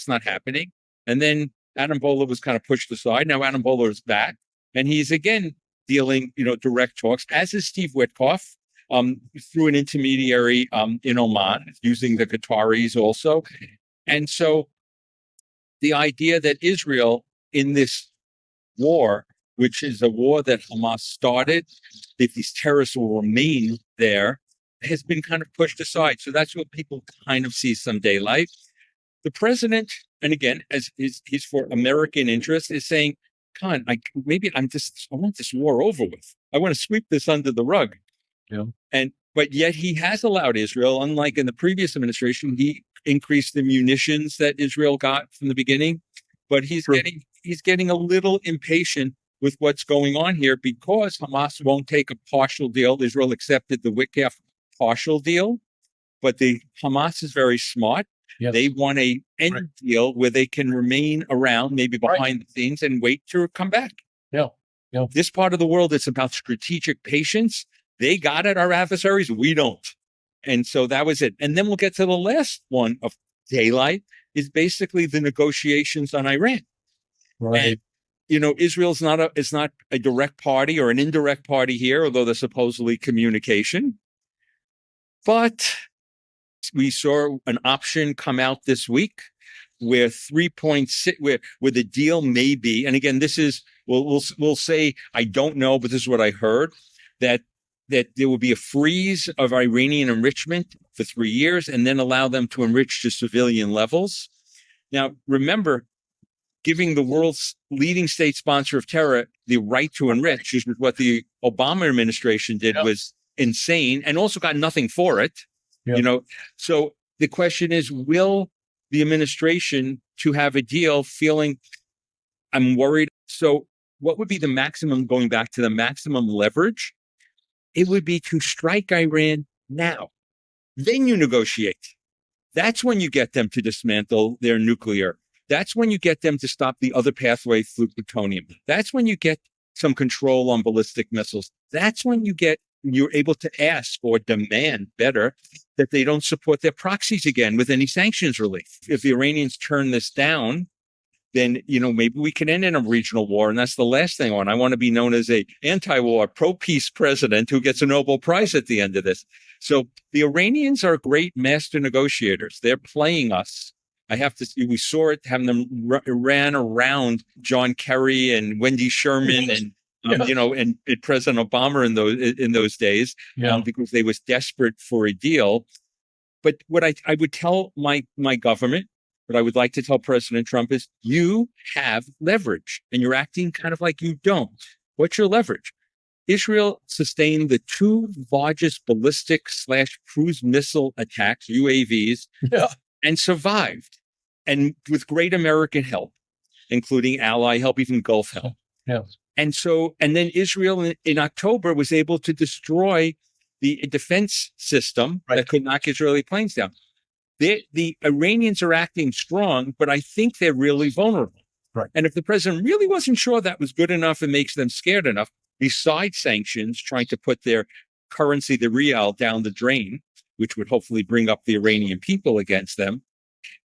it's not happening. And then Adam Boehler was kind of pushed aside. Now Adam Boehler is back, and he's again dealing, direct talks, as is Steve Witkoff, through an intermediary in Oman, using the Qataris also. And so the idea that Israel in this war, which is a war that Hamas started, that these terrorists will remain there, has been kind of pushed aside. So that's what people kind of see some daylight. The president, and again, as he's for American interests, is saying, "Con, I want this war over with. I want to sweep this under the rug." Yeah. But yet he has allowed Israel, unlike in the previous administration, he increased the munitions that Israel got from the beginning. But he's getting a little impatient with what's going on here because Hamas won't take a partial deal. Israel accepted the Witkoff partial deal, but the Hamas is very smart. Yes. They want a end deal where they can remain around, maybe behind the scenes, and wait to come back. Yeah. This part of the world, it's about strategic patience. They got it, our adversaries, we don't. And so that was it. And then we'll get to the last one of daylight, is basically the negotiations on Iran. Right. And, Israel's not a direct party or an indirect party here, although there's supposedly communication. But we saw an option come out this week where 3.6, where the deal may be, and again, this is, we'll say, I don't know, but this is what I heard, that there will be a freeze of Iranian enrichment for 3 years and then allow them to enrich to civilian levels. Now, remember, giving the world's leading state sponsor of terror the right to enrich, which is what the Obama administration did, was insane, and also got nothing for it. Yep. So the question is, will the administration to have a deal feeling, I'm worried. So what would be the maximum, going back to the maximum leverage? It would be to strike Iran now. Then you negotiate. That's when you get them to dismantle their nuclear. That's when you get them to stop the other pathway through plutonium. That's when you get some control on ballistic missiles. That's when you're able to ask or demand better that they don't support their proxies again with any sanctions relief. If the Iranians turn this down, then, maybe we can end in a regional war. And that's the last thing I want. I want to be known as a anti-war, pro-peace president who gets a Nobel Prize at the end of this. So the Iranians are great master negotiators. They're playing us. We saw it, having them ran around John Kerry and Wendy Sherman and, and President Obama in those days, because they was desperate for a deal. But what I would tell my government, what I would like to tell President Trump is, you have leverage and you're acting kind of like you don't. What's your leverage? Israel sustained the 2 largest ballistic / cruise missile attacks, UAVs, and survived. And with great American help, including ally help, even Gulf help. Yes. And then Israel in October was able to destroy the defense system that could knock Israeli planes down. The Iranians are acting strong, but I think they're really vulnerable. Right. And if the president really wasn't sure that was good enough and makes them scared enough, besides sanctions, trying to put their currency, the rial, down the drain, which would hopefully bring up the Iranian people against them.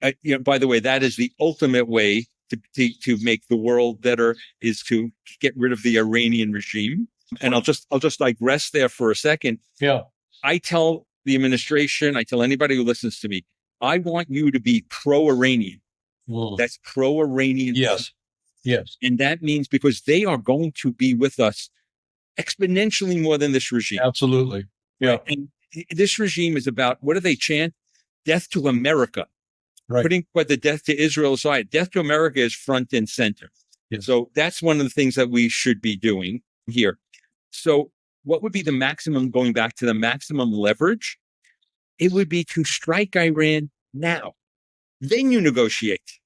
By the way, that is the ultimate way to make the world better, is to get rid of the Iranian regime. And I'll just digress there for a second. Yeah. I tell the administration, I tell anybody who listens to me, I want you to be pro-Iranian. That's pro-Iranian. Yes. And that means because they are going to be with us exponentially more than this regime. Absolutely. Yeah. And this regime is about, what do they chant? Death to America. Right. Putting the death to Israel aside, death to America is front and center. Yes. So that's one of the things that we should be doing here. So what would be the maximum, going back to the maximum leverage? It would be to strike Iran now. Then you negotiate.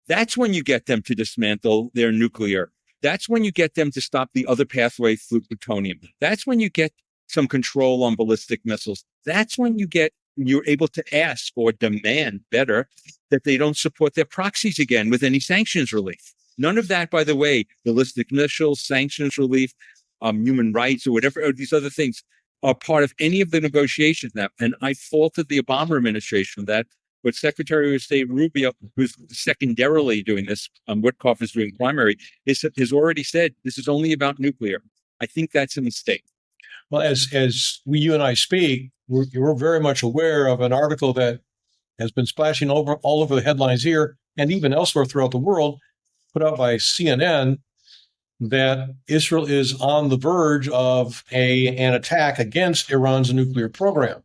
That's when you get them to dismantle their nuclear. That's when you get them to stop the other pathway through plutonium. That's when you get some control on ballistic missiles. That's when you're able to ask or demand better that they don't support their proxies again with any sanctions relief. None of that, by the way, ballistic missiles, sanctions relief, human rights, or whatever, or these other things are part of any of the negotiations now. And I faulted the Obama administration for that. What Secretary of State Rubio, who's secondarily doing this, Witkoff is doing primary, has already said this is only about nuclear. I think that's a mistake. Well, as you and I speak, we're very much aware of an article that has been splashing all over the headlines here and even elsewhere throughout the world, put out by CNN, that Israel is on the verge of an attack against Iran's nuclear program.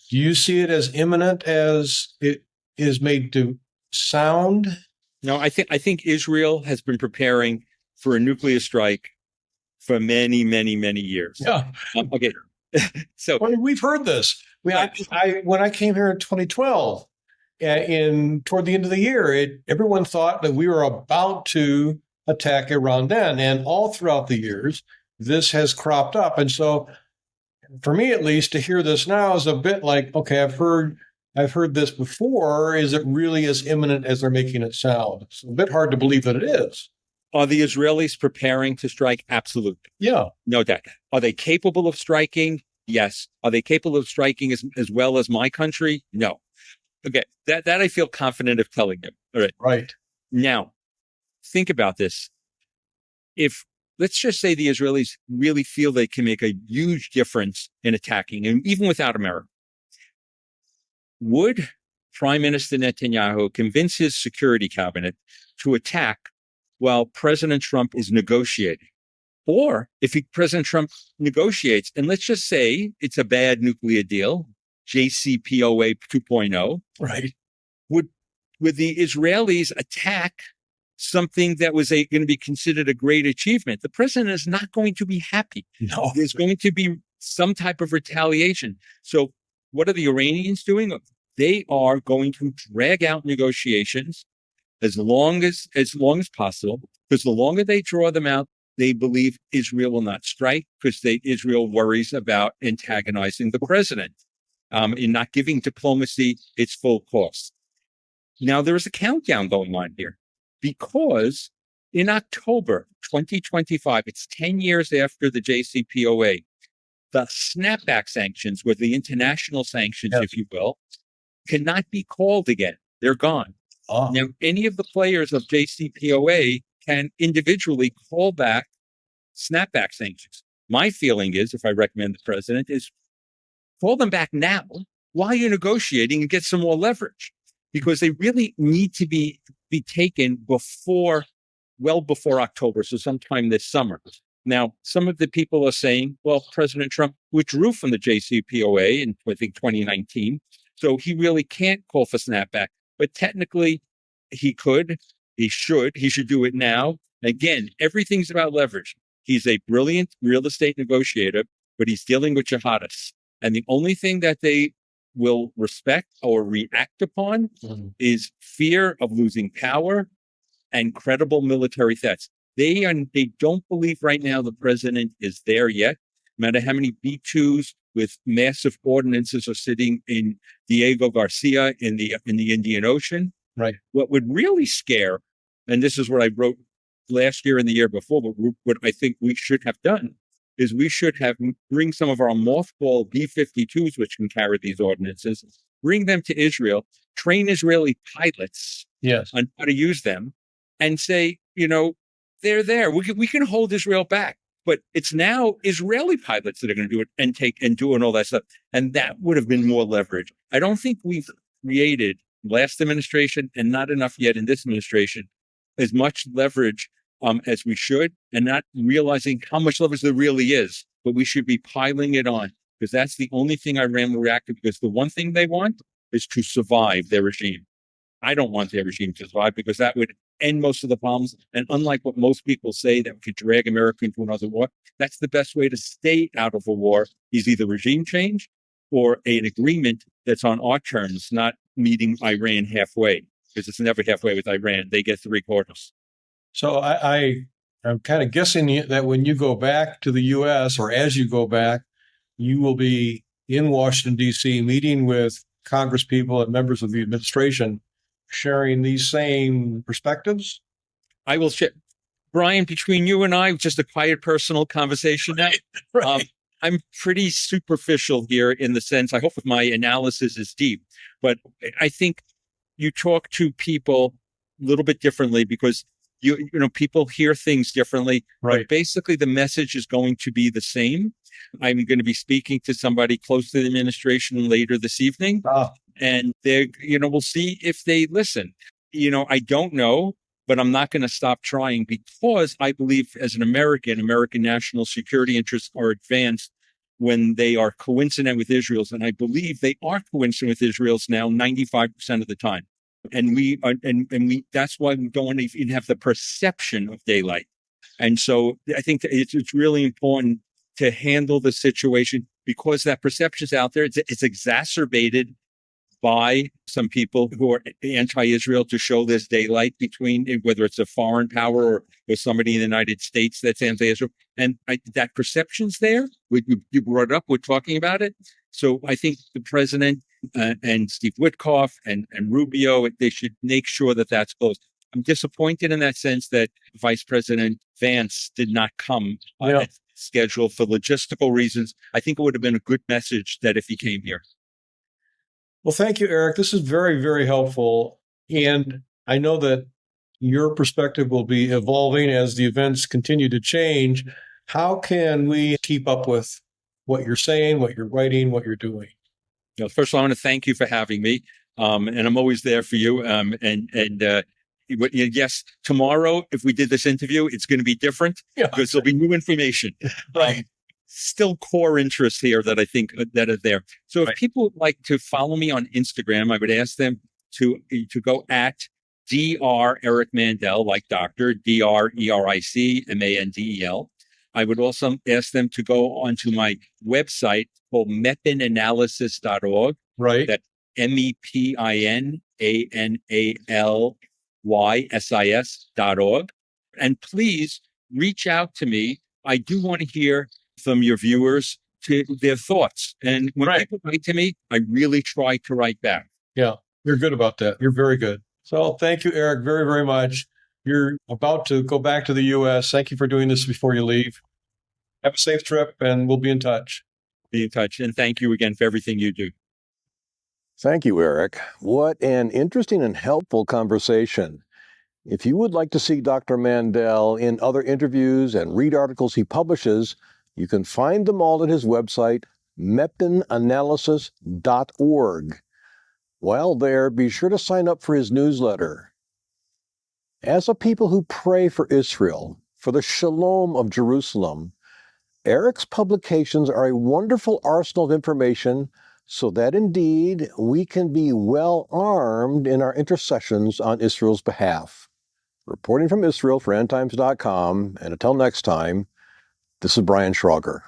Do you see it as imminent as it is made to sound? No, I think Israel has been preparing for a nuclear strike for many, many, many years. Yeah. Okay. So we've heard this. When I came here in 2012, toward the end of the year, everyone thought that we were about to attack Iran then, and all throughout the years, this has cropped up. And so, for me at least, to hear this now is a bit like, okay, I've heard this before. Is it really as imminent as they're making it sound? It's a bit hard to believe that it is. Are the Israelis preparing to strike? Absolutely. Yeah. No doubt. Are they capable of striking? Yes. Are they capable of striking as well as my country? No. Okay. That I feel confident of telling you. All right. Right. Now, think about this. If, let's just say the Israelis really feel they can make a huge difference in attacking, and even without America, would Prime Minister Netanyahu convince his security cabinet to attack while President Trump is negotiating? Or if President Trump negotiates, and let's just say it's a bad nuclear deal, JCPOA 2.0, right? Would the Israelis attack something that was going to be considered a great achievement? The president is not going to be happy. No. There's going to be some type of retaliation. So what are the Iranians doing? They are going to drag out negotiations as long as possible, because the longer they draw them out, they believe Israel will not strike, because Israel worries about antagonizing the president in not giving diplomacy its full course. Now, there is a countdown going on here, because in October 2025, it's 10 years after the JCPOA, the snapback sanctions, or the international sanctions, if you will, cannot be called again. They're gone. Oh. Now, any of the players of JCPOA can individually call back snapback sanctions. My feeling is, if I recommend the president, is call them back now while you're negotiating and get some more leverage, because they really need to be taken well before October, so sometime this summer. Now, some of the people are saying, well, President Trump withdrew from the JCPOA in, I think, 2019, so he really can't call for snapback. But technically, he should do it now. Again, everything's about leverage. He's a brilliant real estate negotiator, but he's dealing with jihadists. And the only thing that they will respect or react upon is fear of losing power and credible military threats. They don't believe right now the president is there yet. No matter how many B-2s with massive ordnances are sitting in Diego Garcia in the Indian Ocean. Right. What would really scare, and this is what I wrote last year and the year before, but what I think we should have done is we should have bring some of our mothball B-52s, which can carry these ordnances, bring them to Israel, train Israeli pilots on how to use them, and say, they're there. We can hold Israel back. But it's now Israeli pilots that are going to do it and do all that stuff. And that would have been more leverage. I don't think we've created, last administration and not enough yet in this administration, as much leverage as we should, and not realizing how much leverage there really is. But we should be piling it on, because that's the only thing Iran will react to, because the one thing they want is to survive their regime. I don't want their regime to survive, because that would end most of the problems. And unlike what most people say, that we could drag America into another war, that's the best way to stay out of a war, is either regime change or an agreement that's on our terms, not meeting Iran halfway, because it's never halfway with Iran. They get 3/4. So I'm kind of guessing that when you go back to the U.S., or as you go back, you will be in Washington, D.C., meeting with Congress people and members of the administration, sharing these same perspectives? I will share. Brian, between you and I, just a quiet personal conversation now. Right. I'm pretty superficial here in the sense, I hope my analysis is deep, but I think you talk to people a little bit differently because people hear things differently, Right. but basically the message is going to be the same. I'm going to be speaking to somebody close to the administration later this evening, and we'll see if they listen. I don't know, but I'm not going to stop trying because I believe as an American national security interests are advanced when they are coincident with Israel's. And I believe they are coincident with Israel's now 95% of the time. And that's why we don't even have the perception of daylight. And so I think that it's really important to handle the situation because that perception is out there. It's exacerbated by some people who are anti-Israel to show this daylight between whether it's a foreign power or somebody in the United States that's anti-Israel. And that perception's there. You brought it up. We're talking about it. So I think the president and Steve Witkoff and Rubio, they should make sure that that's closed. I'm disappointed in that sense that Vice President Vance did not come scheduled for logistical reasons. I think it would have been a good message that if he came here. Well, thank you, Eric. This is very, very helpful. And I know that your perspective will be evolving as the events continue to change. How can we keep up with what you're saying, what you're writing, what you're doing? First of all, I want to thank you for having me. And I'm always there for you. Yes, tomorrow, if we did this interview, it's going to be different because there'll be new information. Right. Still core interests here that I think that are there. So if people would like to follow me on Instagram, I would ask them to go at Dr. Eric Mandel, like Dr. DRERIC MANDEL. I would also ask them to go onto my website called mepinanalysis.org. Right. That's MEPINANALYSIS.org. And please reach out to me. I do want to hear from your viewers to their thoughts. And when people write to me, I really try to write back. Yeah, you're good about that. You're very good. So thank you, Eric, very, very much. You're about to go back to the U.S. Thank you for doing this before you leave. Have a safe trip, and we'll be in touch. Be in touch. And thank you again for everything you do. Thank you, Eric. What an interesting and helpful conversation. If you would like to see Dr. Mandel in other interviews and read articles he publishes, you can find them all at his website, mepinanalysis.org. While there, be sure to sign up for his newsletter. As a people who pray for Israel, for the shalom of Jerusalem, Eric's publications are a wonderful arsenal of information so that indeed we can be well armed in our intercessions on Israel's behalf. Reporting from Israel for endtimes.com, and until next time, this is Brian Schrauger.